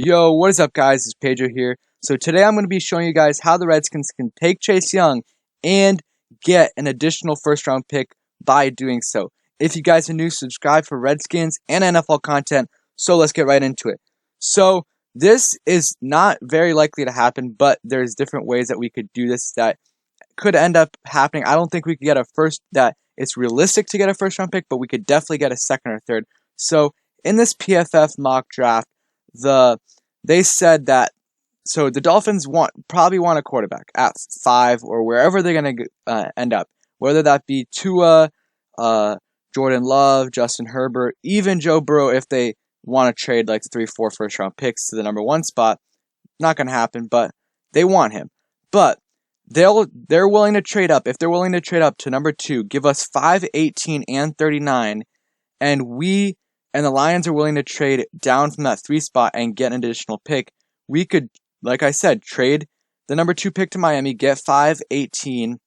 Yo, what is up, guys? It's Pedro here. So today I'm going to be showing you guys how the Redskins can take Chase Young and get an additional first round pick by doing so. If you guys are new, subscribe for Redskins and NFL content. So let's get right into it. So this is not very likely to happen, but there's different ways that we could do this that could end up happening. I don't think we could get that it's realistic to get a first round pick, but we could definitely get a second or third. So in this PFF mock draft, they said that the Dolphins probably want a quarterback at 5 or wherever they're gonna end up, whether that be Tua, Jordan Love, Justin Herbert, even Joe Burrow if they want to trade like 3-4 first round picks to the number 1 spot. Not gonna happen, but they want him. But they're willing to trade up. If they're willing to trade up to number 2, give us 5, 18, and 39, and the Lions are willing to trade down from that 3 spot and get an additional pick, we could, like I said, trade the number 2 pick to Miami, get 5, 18,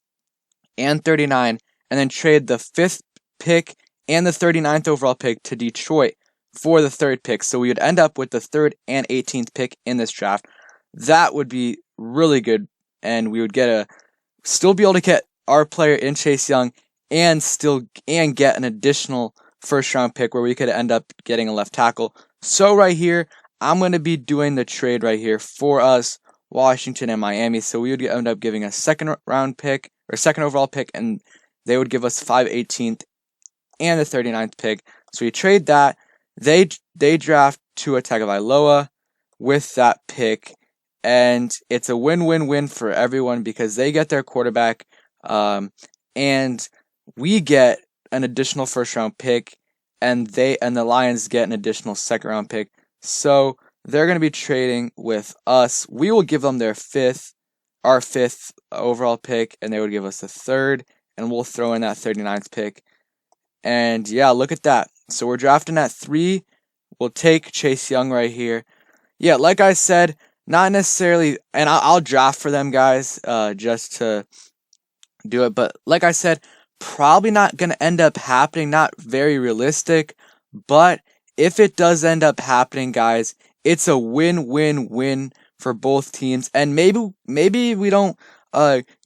and 39, and then trade the 5th pick and the 39th overall pick to Detroit for the 3rd pick. So we would end up with the 3rd and 18th pick in this draft. That would be really good, and we would still be able to get our player in Chase Young and get an additional first round pick where we could end up getting a left tackle. So right here, I'm going to be doing the trade right here for us, Washington and Miami. So we would end up giving a second round pick or second overall pick, and they would give us 5, 18th and the 39th pick. So we trade that. They draft Tua Tagovailoa with that pick, and it's a win-win-win for everyone because they get their quarterback, and we get an additional first round pick, and the Lions get an additional second round pick. So they're going to be trading with us. We will give them our 5th overall pick, and they would give us the 3rd, and we'll throw in that 39th pick. And yeah, look at that. So we're drafting at 3. We'll take Chase Young right here. Yeah, like I said, not necessarily, and I'll draft for them, guys, just to do it. But like I said, probably not going to end up happening, not very realistic. But if it does end up happening, guys, it's a win-win-win for both teams. And maybe we don't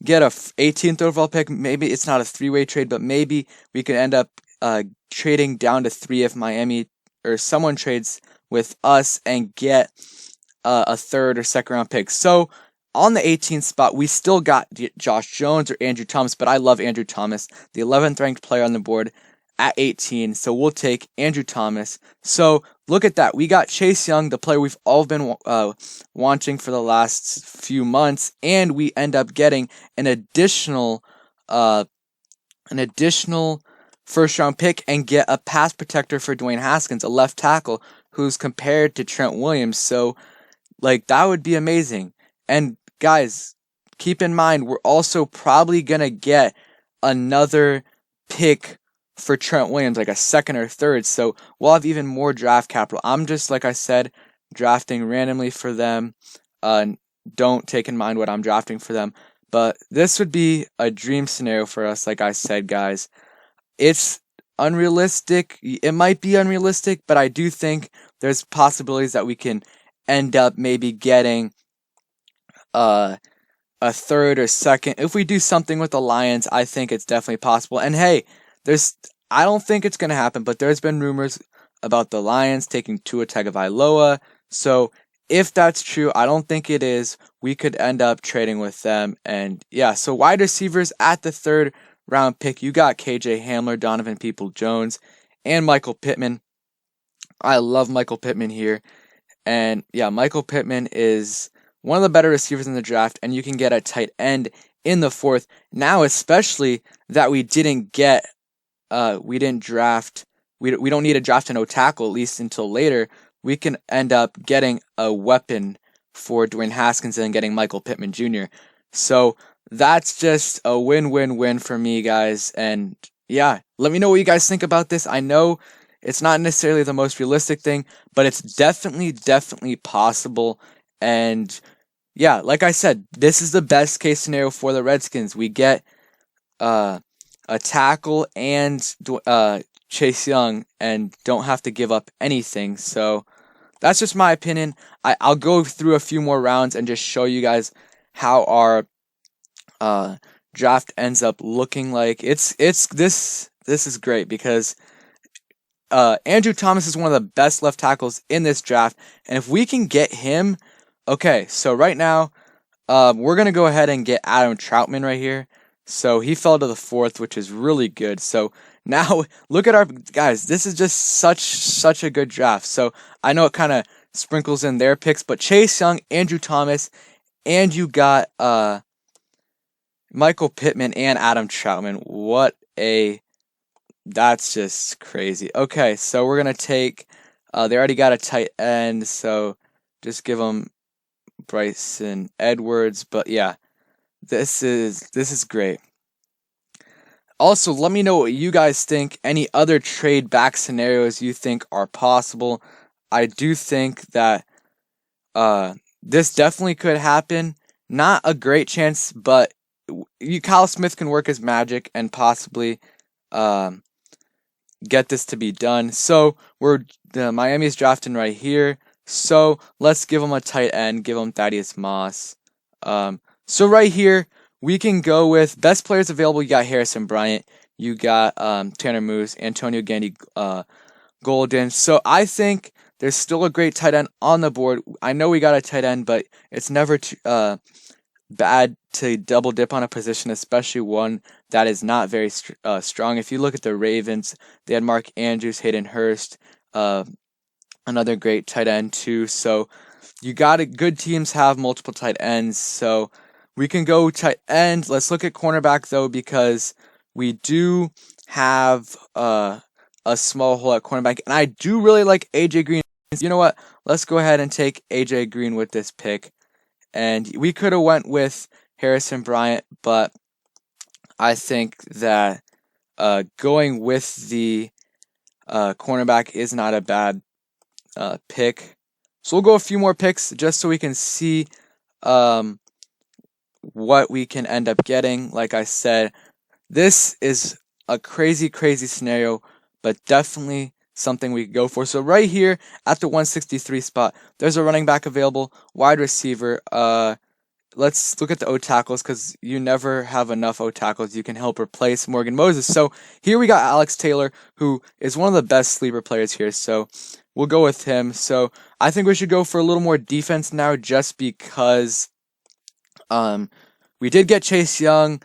get a 18th overall pick. Maybe it's not a 3-way trade, but maybe we could end up trading down to 3 if Miami or someone trades with us and get a 3rd or second round pick. So on the 18th spot, we still got Josh Jones or Andrew Thomas, but I love Andrew Thomas, the 11th ranked player on the board at 18. So we'll take Andrew Thomas. So look at that. We got Chase Young, the player we've all been wanting for the last few months, and we end up getting an additional first round pick and get a pass protector for Dwayne Haskins, a left tackle who's compared to Trent Williams. So that would be amazing. And guys, keep in mind, we're also probably going to get another pick for Trent Williams, like a 2nd or 3rd. So we'll have even more draft capital. I'm just, like I said, drafting randomly for them. Don't take in mind what I'm drafting for them. But this would be a dream scenario for us, like I said, guys. It's unrealistic. It might be unrealistic, but I do think there's possibilities that we can end up maybe getting a 3rd or 2nd. If we do something with the Lions, I think it's definitely possible. And hey, I don't think it's going to happen, but there's been rumors about the Lions taking Tua Tagovailoa. So if that's true, I don't think it is. We could end up trading with them. And yeah, so wide receivers at the 3rd round pick, you got KJ Hamler, Donovan Peoples-Jones, and Michael Pittman. I love Michael Pittman here. And yeah, Michael Pittman is one of the better receivers in the draft, and you can get a tight end in the 4th. Now, especially that we don't need to draft a no tackle, at least until later, we can end up getting a weapon for Dwayne Haskins and getting Michael Pittman Jr. So that's just a win-win-win for me, guys. And yeah, let me know what you guys think about this. I know it's not necessarily the most realistic thing, but it's definitely possible. And yeah, like I said, this is the best case scenario for the Redskins. We get a tackle and Chase Young and don't have to give up anything. So that's just my opinion. I'll go through a few more rounds and just show you guys how our draft ends up looking like. This is great because Andrew Thomas is one of the best left tackles in this draft, and if we can get him, okay. So right now, we're gonna go ahead and get Adam Troutman right here. So he fell to the 4th, which is really good. So now look at our guys. This is just such a good draft. So I know it kind of sprinkles in their picks, but Chase Young, Andrew Thomas, and you got Michael Pittman and Adam Troutman. That's just crazy. Okay, so we're gonna take. They already got a tight end, so just give them Bryson Edwards. But yeah, this is great. Also, let me know what you guys think. Any other trade back scenarios you think are possible? I do think that this definitely could happen. Not a great chance, but Kyle Smith can work his magic and possibly get this to be done. So Miami's drafting right here. So let's give him a tight end. Give him Thaddeus Moss. So right here we can go with best players available. You got Harrison Bryant. You got Tanner Moose, Antonio Gandy, Golden. So I think there's still a great tight end on the board. I know we got a tight end, but it's never bad to double dip on a position, especially one that is not very strong. If you look at the Ravens, they had Mark Andrews, Hayden Hurst, another great tight end too. So you got it. Good teams have multiple tight ends, so we can go tight end. Let's look at cornerback though, because we do have a small hole at cornerback, and I do really like AJ Green. You know what? Let's go ahead and take AJ Green with this pick. And we could have went with Harrison Bryant, but I think that going with the cornerback is not a bad pick. So we'll go a few more picks just so we can see what we can end up getting. Like I said, this is a crazy scenario, but definitely something we could go for. So right here at the 163 spot, there's a running back available, wide receiver. Let's look at the O tackles because you never have enough O tackles. You can help replace Morgan Moses. So here we got Alex Taylor, who is one of the best sleeper players here. So we'll go with him. So I think we should go for a little more defense now, just because we did get Chase Young,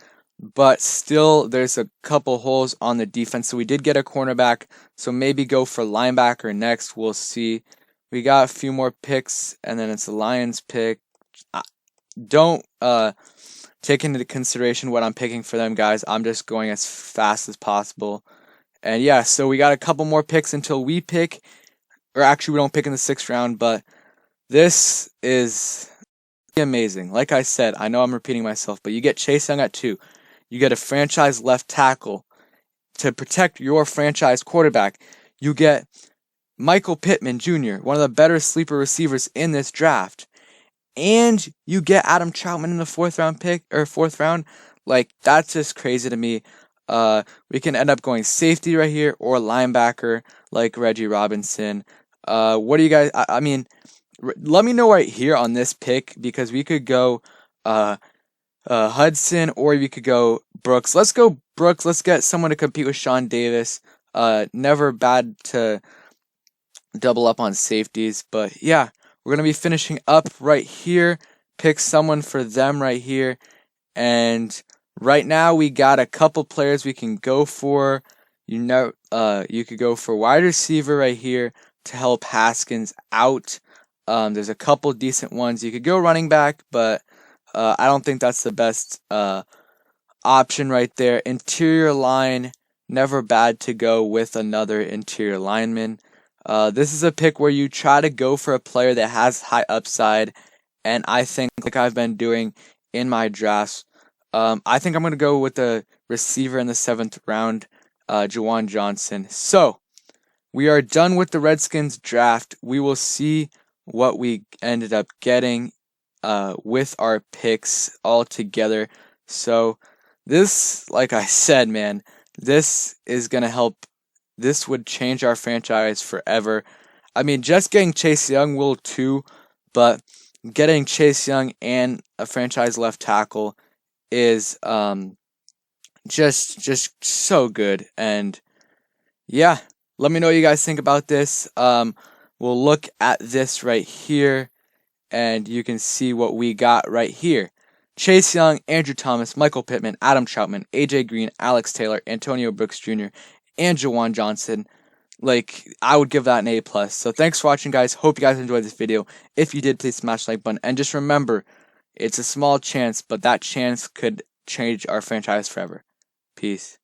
but still there's a couple holes on the defense. So we did get a cornerback, so maybe go for linebacker next. We'll see. We got a few more picks, and then it's the Lions pick. Don't take into consideration what I'm picking for them, guys. I'm just going as fast as possible. And yeah, so we got a couple more picks until we pick, or actually we don't pick in the 6th round, but this is amazing. Like I said, I know I'm repeating myself, but you get Chase Young at 2. You get a franchise left tackle to protect your franchise quarterback. You get Michael Pittman Jr., one of the better sleeper receivers in this draft. And you get Adam Troutman in the 4th round. Like, that's just crazy to me. We can end up going safety right here or linebacker like Reggie Robinson. What do you guys? I mean, let me know right here on this pick, because we could go Hudson, or we could go Brooks. Let's go Brooks. Let's get someone to compete with Sean Davis. Never bad to double up on safeties, but yeah. We're going to be finishing up right here. Pick someone for them right here. And right now we got a couple players we can go for. You could go for wide receiver right here to help Haskins out. There's a couple decent ones. You could go running back, but I don't think that's the best option right there. Interior line, never bad to go with another interior lineman. This is a pick where you try to go for a player that has high upside, and I think, like I've been doing in my drafts, I think I'm going to go with the receiver in the 7th round, Juwan Johnson. So, we are done with the Redskins draft. We will see what we ended up getting with our picks all together. So, this, like I said, man, this is going to help. This would change our franchise forever. I mean, just getting Chase Young will too, but getting Chase Young and a franchise left tackle is just so good. And yeah, let me know what you guys think about this. We'll look at this right here, and you can see what we got right here. Chase Young, Andrew Thomas, Michael Pittman, Adam Troutman, AJ Green, Alex Taylor, Antonio Brooks Jr., and Jawan Johnson. Like, I would give that an A+. So thanks for watching, guys. Hope you guys enjoyed this video. If you did, please smash the like button. And just remember, it's a small chance, but that chance could change our franchise forever. Peace.